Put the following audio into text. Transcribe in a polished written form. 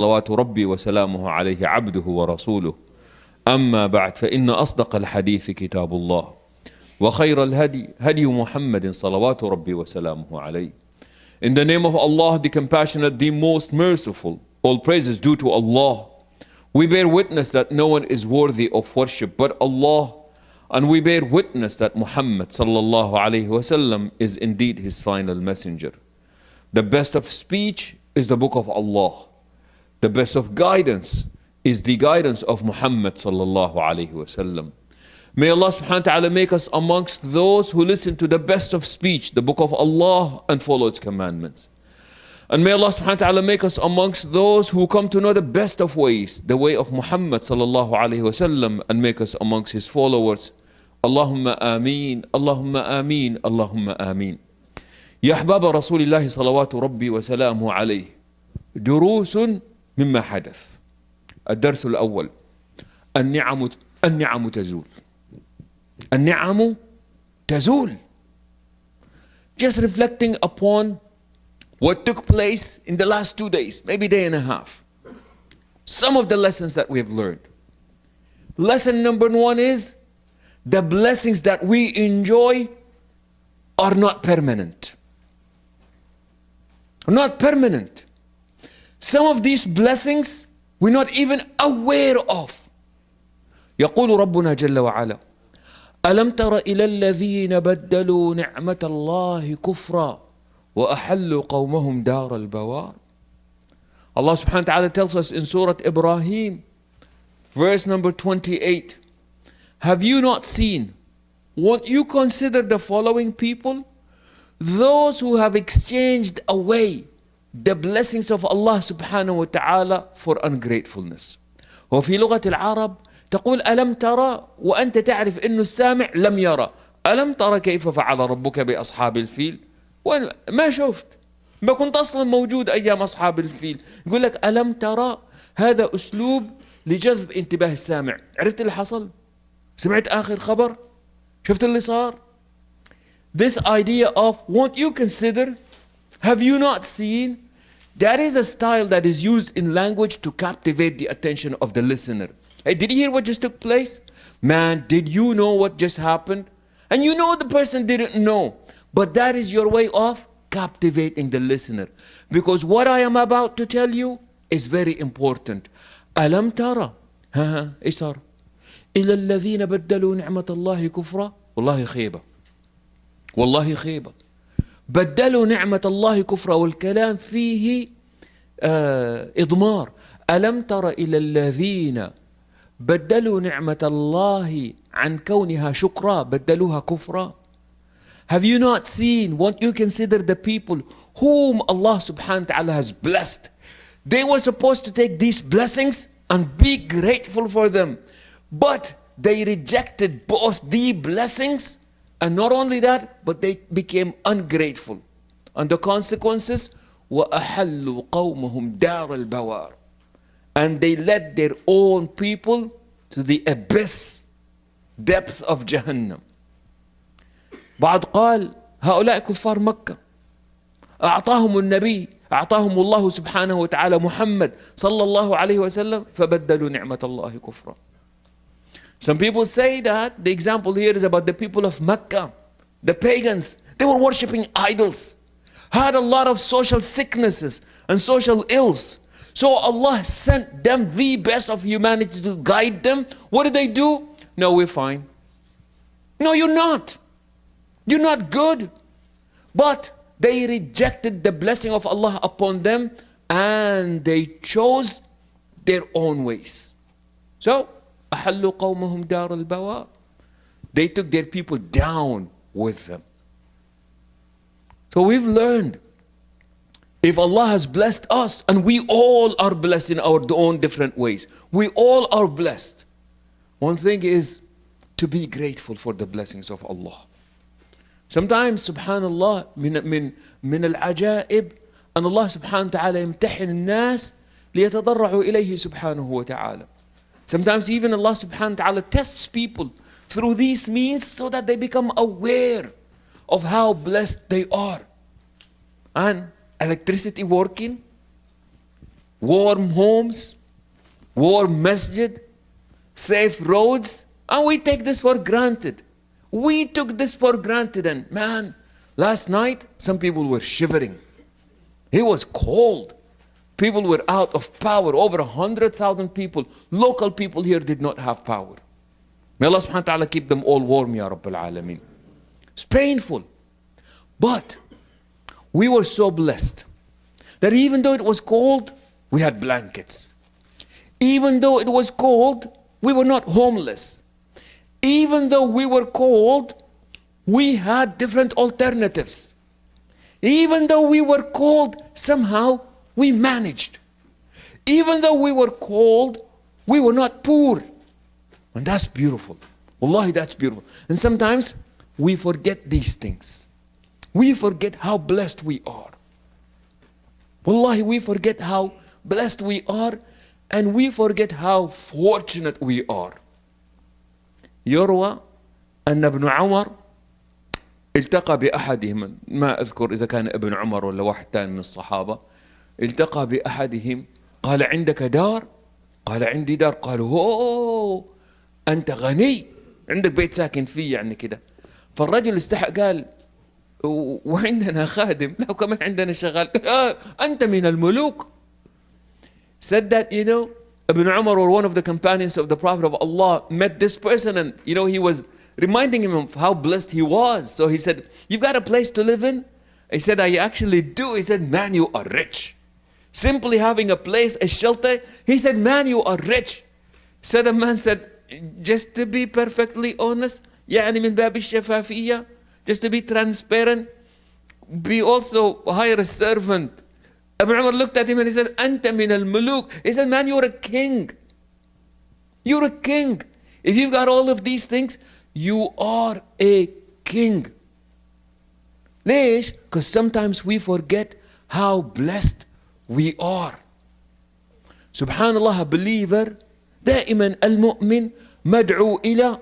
صلوات ربي وسلامه عليه عبده ورسوله أما بعد فإن أصدق الحديث كتاب الله وخير الهدي هدي محمد صلوات ربي وسلامه عليه. In the name of Allah, the compassionate, the most merciful, all praises due to Allah. We bear witness that no one is worthy of worship but Allah, and we bear witness that Muhammad sallallahu alayhi wasallam is indeed his final messenger. The best of speech is the book of Allah. The best of guidance is the guidance of Muhammad sallallahu alayhi wasallam. May Allah subhanahu wa ta'ala make us amongst those who listen to the best of speech, the book of Allah, and follow its commandments. And may Allah subhanahu wa ta'ala make us amongst those who come to know the best of ways, the way of Muhammad sallallahu alayhi wasallam, and make us amongst his followers. Allahumma ameen, Allahumma ameen, Allahumma ameen. يا أحباب رسول الله صلوات ربي وسلامه عليه، دروس مما حدث. الدرس الأول: النعم تزول. النعم تزول. Just reflecting upon what took place in the last 2 days, maybe day and a half. Some of the lessons that we have learned. Lesson number 1 is the blessings that we enjoy are not permanent. Not permanent. Some of these blessings we're not even aware of. يقول ربنا جل وعلا: ألم تر إلى الذين بدلوا نعمة الله كفرا وأحلوا قومهم دار البوار. Allah subhanahu wa ta'ala tells us in Surah Ibrahim, verse number 28, have you not seen, won't you consider the following people? Those who have exchanged away the blessings of Allah subhanahu wa ta'ala for ungratefulness. وفي لغة العرب تقول ألم ترى وأنت تعرف إنه السامع لم يرى. ألم ترى كيف فعل ربك بأصحاب الفيل؟ وأنا ما شفت، ما كنت أصلا موجود أيام أصحاب الفيل. يقول لك ألم ترى، هذا أسلوب لجذب انتباه السامع. عرفت اللي حصل؟ سمعت آخر خبر؟ شفت اللي صار؟ This idea of won't you consider, have you not seen? That is a style that is used in language to captivate the attention of the listener. Hey, did you hear what just took place? Man, did you know what just happened? And you know the person didn't know. But that is your way of captivating the listener. Because what I am about to tell you is very important. ألم ترى إيش صار؟ إلى الذين بدلوا نعمة الله كفرا. والله خيبة، والله خيبة. بدلوا نعمة الله كفرا، والكلام فيه إضمار. ألم تر إلى الذين بدلوا نعمة الله عن كونها شكرا بدلوها كفرا. Have you not seen, won't you consider the people whom Allah subhanahu wa ta'ala has blessed? They were supposed to take these blessings and be grateful for them, but they rejected both the blessings, and not only that, but they became ungrateful. And the consequences, وَأَحَلُّوا قَوْمَهُمْ دَارَ الْبَوَارِ. And they led their own people to the abyss, depth of Jahannam. بعد قال هؤلاء كفار مكة أعطاهم النبي، أعطاهم الله سبحانه وتعالى محمد صلى الله عليه وسلم فبدلوا نعمة الله كفرا. Some people say that the example here is about the people of Mecca, the pagans. They were worshipping idols, had a lot of social sicknesses and social ills. So Allah sent them the best of humanity to guide them. What did they do? No, we're fine. No, you're not. You're not good. But they rejected the blessing of Allah upon them and they chose their own ways. So, أحلوا قومهم دار البوار. They took their people down with them. So we've learned, if Allah has blessed us, and we all are blessed in our own different ways, we all are blessed. One thing is to be grateful for the blessings of Allah. Sometimes, subhanallah, من العجائب أن الله سبحانه وتعالى يمتحن الناس ليتضرعوا إليه سبحانه وتعالى. Sometimes even Allah subhanahu wa ta'ala tests people through these means so that they become aware of how blessed they are. And electricity working, warm homes, warm masjid, safe roads, and we take this for granted. We took this for granted, and man, last night some people were shivering. It was cold. People were out of power. Over 100,000 people, local people here, did not have power. May Allah subhanahu wa ta'ala keep them all warm, Ya Rabbil Alameen. It's painful. But we were so blessed that even though it was cold, we had blankets. Even though it was cold, we were not homeless. Even though we were cold, we had different alternatives. Even though we were cold, somehow we managed. Even though we were cold, we were not poor. And that's beautiful. Wallahi, that's beautiful. And sometimes we forget these things. We forget how blessed we are. Wallahi, we forget how blessed we are, and we forget how fortunate we are. يروى أن ابن عمر التقى بأحدهم، ما أذكر إذا كان ابن عمر ولا واحد ثاني من الصحابة، التقى بأحدهم قال عندك دار؟ قال عندي دار. قالوا أوه أنت غني، عندك بيت ساكن فيه يعني كده. فالرجل استحق قال وعندنا خادم، لا وكمان عندنا شغال. أنت من الملوك. Said that, Ibn Umar, or one of the companions of the Prophet of Allah, met this person, and he was reminding him of how blessed he was. So he said, you've got a place to live in? He said, I actually do. He said, man, you are rich. Simply having a place, a shelter. He said, man, you are rich. So the man said, just to be perfectly honest, يعني من باب الشفافية, just to be transparent, be also hire a servant. Ibn Umar looked at him and he said, أنت من الملوك. He said, man, you're a king. You're a king. If you've got all of these things, you are a king. ليش? Because sometimes we forget how blessed we are. Subhanallah, a believer, دائما المؤمن مدعو إلى